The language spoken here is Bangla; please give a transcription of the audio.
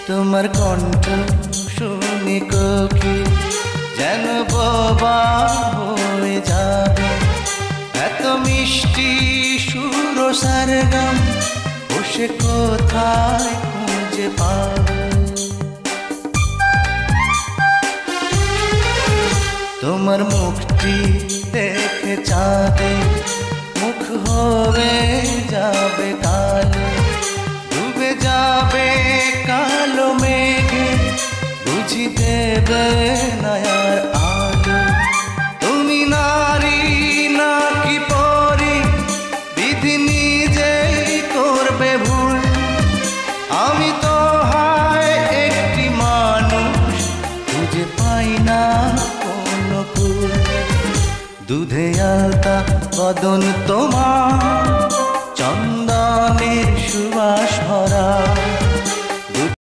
তোমার কণ্ঠ শুনে কোকিল যেন বোবা হয়ে যাবে। এত মিষ্টি সুর সারগাম বসে কোথায় খুঁজে পাবে। তোমার মুখটি দেখে চাঁদে মুখ হবে যাবে কালো, ডুবে যাবে কালো মেঘে, বুঝি দেবে না আর আলো। তুমি নারী নাকি পরি, বিধি নিজেই করবে ভুল। আমি তো হয় একটি মানুষ, খুঁজে পাই না কোনো কুল। দুধে আলতা বদন তোমার,